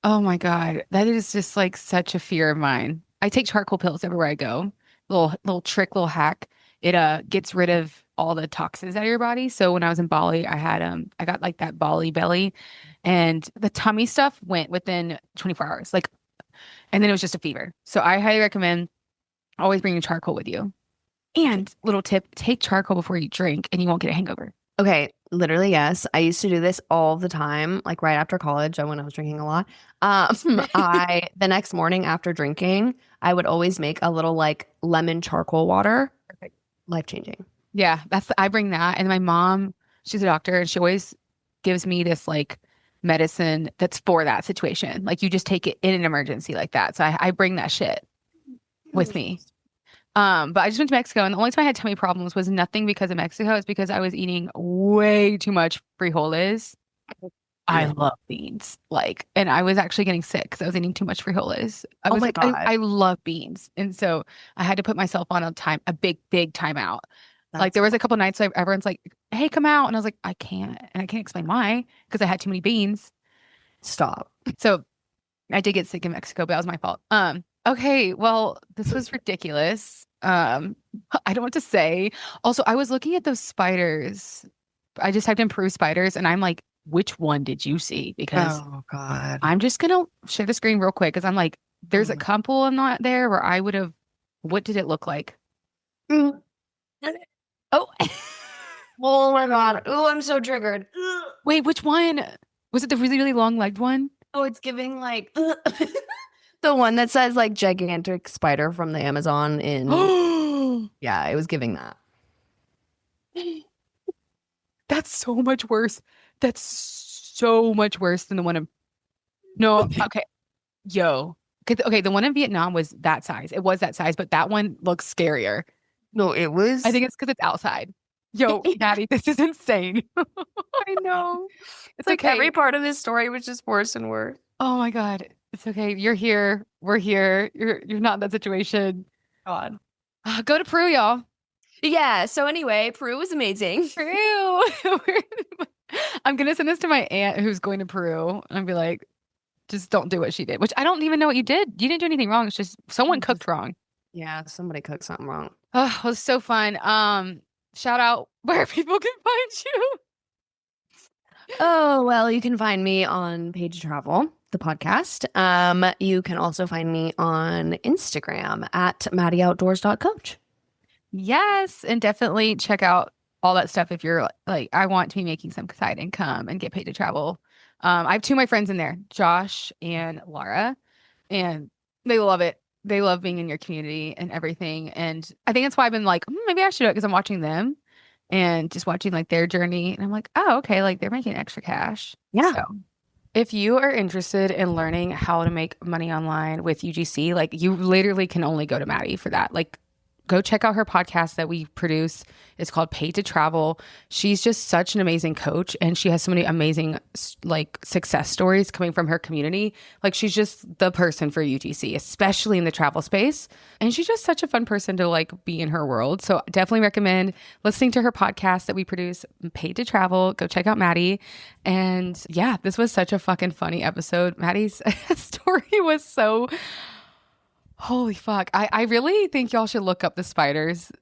Oh my God. That is just like such a fear of mine. I take charcoal pills everywhere I go. Little trick, little hack. It gets rid of all the toxins out of your body. So when I was in Bali, I got like that Bali belly and the tummy stuff went within 24 hours. Like and then it was just a fever. So I highly recommend always bringing charcoal with you. And little tip, take charcoal before you drink and you won't get a hangover. Okay, literally, yes. I used to do this all the time, like right after college, when I was drinking a lot. The next morning after drinking, I would always make a little like lemon charcoal water. Perfect. Life changing. Yeah, I bring that. And my mom, she's a doctor and she always gives me this like medicine that's for that situation. Like you just take it in an emergency like that. So I bring that shit with me. But I just went to Mexico, and the only time I had tummy problems was nothing because of Mexico. It's because I was eating way too much frijoles. I Yeah. love beans. Like, and I was actually getting sick because I was eating too much frijoles. I Oh was my like, God. I love beans. And so I had to put myself on a big time out. Like That's there was a couple nights like everyone's like, hey, come out. And I was like, I can't. And I can't explain why, because I had too many beans. stop. So I did get sick in Mexico, but that was my fault. Okay, well, this was ridiculous. I don't know what to say. Also, I was looking at those spiders. I just typed in Peru spiders, and I'm like, which one did you see? Because Oh God. I'm just gonna share the screen real quick because I'm like, Oh there's a couple I'm not there where I would have. What did it look like? my, Oh, oh my God. Oh, I'm so triggered. wait, which one? Was it the really, really long legged one? Oh, it's giving like the one that says like gigantic spider from the Amazon in Oh, yeah, it was giving that. that's so much worse. That's so much worse than the one in. No, okay. Yo. Okay, the one in Vietnam was that size. It was that size, but that one looks scarier. No, it was I think it's because it's outside. Yo, Maddie, this is insane. I know. It's like okay. every part of this story was just worse and worse. Oh my God. It's okay. You're here. We're here. You're not in that situation. God. Go to Peru, y'all. Yeah, so anyway, Peru was amazing. Peru. I'm gonna send this to my aunt who's going to Peru and be like, just don't do what she did. Which I don't even know what you did. You didn't do anything wrong. It's just someone cooked wrong. Yeah, somebody cooked something wrong. Oh, it was so fun. Shout out where people can find you. Oh, well, you can find me on Page Travel, the podcast. You can also find me on Instagram at maddyoutdoors.coach. Yes, and definitely check out all that stuff if you're like, I want to be making some side income and get paid to travel. I have two of my friends in there, Josh and Laura, and they love it. They love being in your community and everything. And I think that's why I've been like, maybe I should do it because I'm watching them and just watching like their journey. And I'm like, oh, okay, like they're making extra cash. Yeah. So if you are interested in learning how to make money online with UGC, like you literally can only go to Maddy for that. Like go check out her podcast that we produce. It's called Paid to Travel. She's just such an amazing coach, and she has so many amazing like success stories coming from her community. Like she's just the person for UGC, especially in the travel space. And she's just such a fun person to like be in her world. So definitely recommend listening to her podcast that we produce, Paid to Travel. Go check out Maddy. And yeah, this was such a fucking funny episode. Maddy's story was so holy fuck. I really think y'all should look up the spiders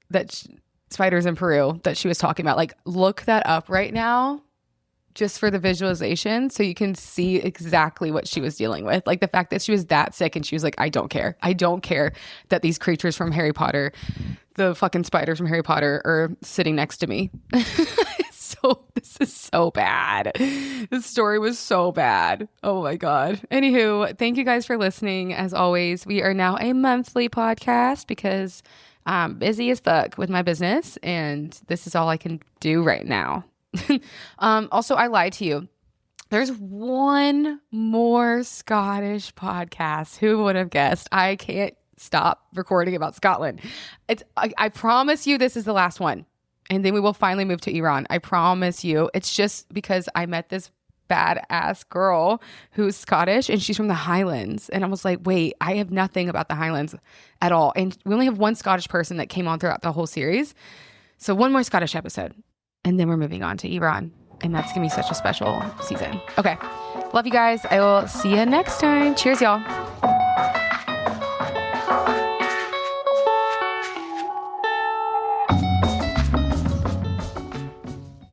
spiders in Peru that she was talking about. Like look that up right now just for the visualization so you can see exactly what she was dealing with. Like the fact that she was that sick and she was like, I don't care. I don't care that these creatures from Harry Potter, the fucking spiders from Harry Potter are sitting next to me. This is so bad. This story was so bad. Oh my God. Anywho, thank you guys for listening. As always, we are now a monthly podcast because I'm busy as fuck with my business and this is all I can do right now. Also, I lied to you. There's one more Scottish podcast. Who would have guessed? I can't stop recording about Scotland. I promise you this is the last one. And then we will finally move to Iran. I promise you. It's just because I met this badass girl who's Scottish and she's from the Highlands. And I was like, wait, I have nothing about the Highlands at all. And we only have one Scottish person that came on throughout the whole series. So one more Scottish episode. And then we're moving on to Iran. And that's going to be such a special season. Okay. Love you guys. I will see you next time. Cheers, y'all.